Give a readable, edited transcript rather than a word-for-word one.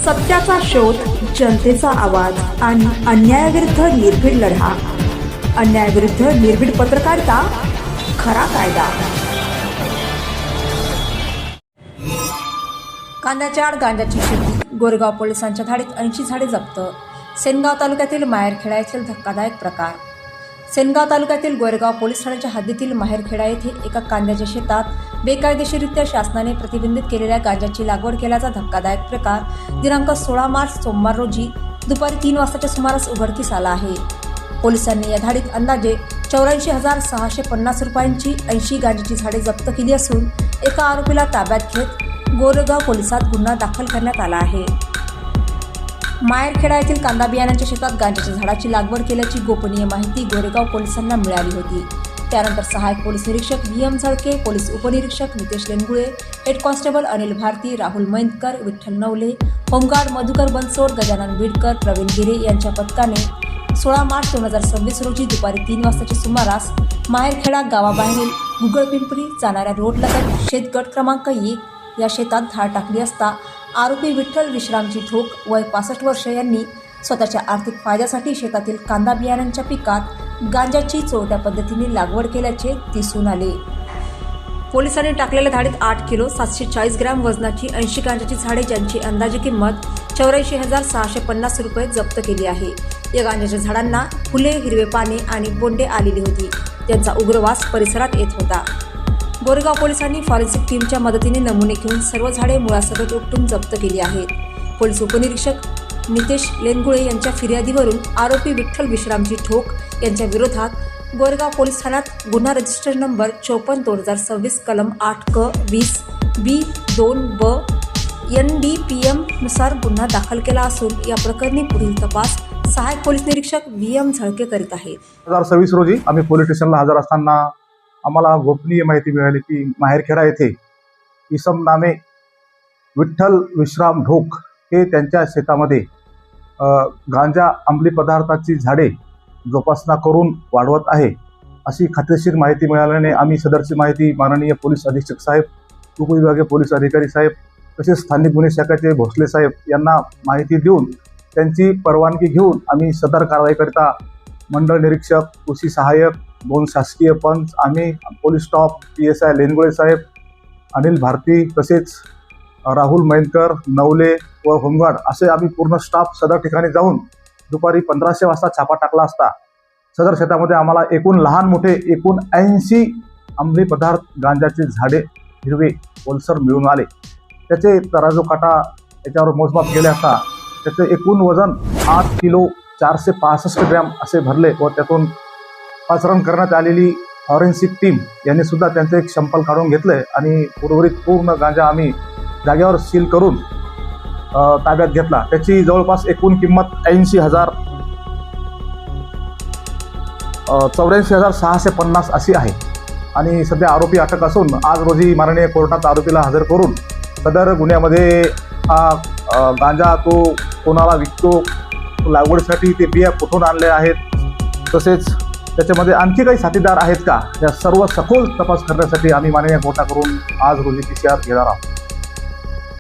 सत्याचा शोध, जनतेचा आवाज आणि अन्यायाविरुद्ध निर्भीड लढा. अन्यायाविरुद्ध निर्भीड पत्रकारिता, खरा कायदा. कांद्याच्या आड गांजाची शेती. गोरेगाव पोलिसांच्या धाडीत 80 झाडे जप्त. सेनगाव तालुक्यातील माहेरखेडा येथील धक्कादायक प्रकार. सेनगाव तालुक्यातील गोरेगाव पोलीस ठाण्याच्या हद्दीतील माहेरखेडा येथे एका कांद्याच्या शेतात बेकायदेशीररित्या शासनाने प्रतिबंधित केलेल्या गांजाची लागवड केल्याचा धक्कादायक प्रकार दिनांक 16 मार्च सोमवार रोजी दुपारी 3 वाजताच्या सुमारास उघडकीस आला आहे. पोलिसांनी या धाडीत अंदाजे 84,650 रुपयांची 80 गांजाची झाडे जप्त केली असून एका आरोपीला ताब्यात घेत गोरेगाव पोलिसात गुन्हा दाखल करण्यात आला आहे. माहेरखेडा येथील कांदा बियाण्यांच्या शेतात गांजाच्या झाडाची लागवड केल्याची गोपनीय माहिती गोरेगाव पोलिसांना मिळाली होती. त्यानंतर सहाय्यक पोलीस निरीक्षक व्ही.एम. झळके, पोलीस उपनिरीक्षक Nitesh Lengule, head constable Anil Bharti, Rahul Maindkar, Vitthal Navale, home guard Madhukar Bansod, Gajanan Bidkar, Pravin Gire यांच्या पथकाने 16 मार्च 2026 रोजी दुपारी 3 वाजताच्या सुमारास माहेरखेडा गावाबाहेरील गुगळपिंपरी जाणाऱ्या रोडलगत शेतगट क्रमांक 1 या शेतात धाड टाकली असता आरोपी विठ्ठल विश्रामजी ठोक वय 65 वर्ष यांनी स्वतःच्या आर्थिक फायद्यासाठी शेतातील कांदा बियाण्यांच्या पिकात गांजाची चोरट्या पद्धतीने लागवड केल्याचे दिसून आले. पोलिसांनी टाकलेल्या धाडीत 8 किलो 740 ग्रॅम वजनाची 80 गांजाची झाडे ज्यांची अंदाजे किंमत 84,650 रुपये जप्त केली आहे. या गांजाच्या झाडांना फुले, हिरवे पाने आणि बोंडे आलेली होती, त्यांचा उग्रवास परिसरात येत होता. गोरेगाव पोलिसांनी फॉरेन्सिक टीमच्या मदतीने नमुने घेऊन सर्व झाडे मुळासकट उपटून जप्त केली आहेत. पोलीस उपनिरीक्षक नितेश लेनगुळे यांच्या फिर्यादीवरून आरोपी विठ्ठल विश्रामजी ठोक यांच्या विरोधात गोरेगाव पोलीस ठाण्यात गुन्हा रजिस्टर नंबर 54/2026 कलम 8क-20 B2 NDPM नुसार गुन्हा दाखल केला असून या प्रकरणी पुढील तपास सहाय्यक पोलीस निरीक्षक व्ही.एम. झळके करीत आहेत. 2026 रोजी आम्ही पोलीस स्टेशनला हजर असताना आम्हाला गोपनीय माहिती मिळाली की माहेरखेडा येथे इसम नामे विठ्ठल विश्राम ढोक हे त्यांच्या शेतामध्ये गांजा अंमली पदार्थाची झाडे जोपासना करून वाढवत आहे अशी खात्रीशीर माहिती मिळाल्याने आम्ही सदरची माहिती माननीय पोलीस अधीक्षक साहेब, उपविभागीय पोलीस अधिकारी साहेब तसेच स्थानिक गुन्हे शाखेचे भोसले साहेब यांना माहिती देऊन त्यांची परवानगी घेऊन आम्ही सदर कारवाईकरिता मंडळ निरीक्षक, कृषी सहाय्यक, 2 शासकीय पंच, आम्ही पोलीस स्टाफ, PSI लेनगुळे साहेब, अनिल भारती तसेच राहुल मैंदकर, नवले व होमगार्ड असे आम्ही पूर्ण स्टाफ सदर ठिकाणी जाऊन दुपारी 1500 वाजता छापा टाकला असता सदर शेतामध्ये आम्हाला एकूण लहान मोठे एकूण 80 अंमली पदार्थ गांजाची झाडे हिरवे ओलसर मिळून आले. त्याचे तराजू काटा याच्यावर मोजमाप केले असता त्याचे एकूण वजन 8 किलो 465 ग्रॅम असे भरले व त्यातून पाचारण करण्यात आलेली फॉरेन्सिक टीम यांनी सुद्धा त्यांचे एक सॅम्पल काढून घेतले आणि उर्वरित पूर्ण गांजा आम्ही जागेवर सील करून ताब्यात घेतला. त्याची जवळपास एकूण किंमत 84,650 अशी आहे आणि सध्या आरोपी अटक असून आज रोजी माननीय कोर्टात आरोपीला हजर करून सदर गुन्ह्यामध्ये हा गांजा तो कोणाला विकतो, लागवडीसाठी ते बिया कुठून आणले आहेत, तसेच त्याच्यामध्ये आणखी काही साथीदार आहेत का, या सर्व सखोल तपास करण्यासाठी आम्ही माननीय कोर्टाकडून आज रोजी PCR घेणार आहोत.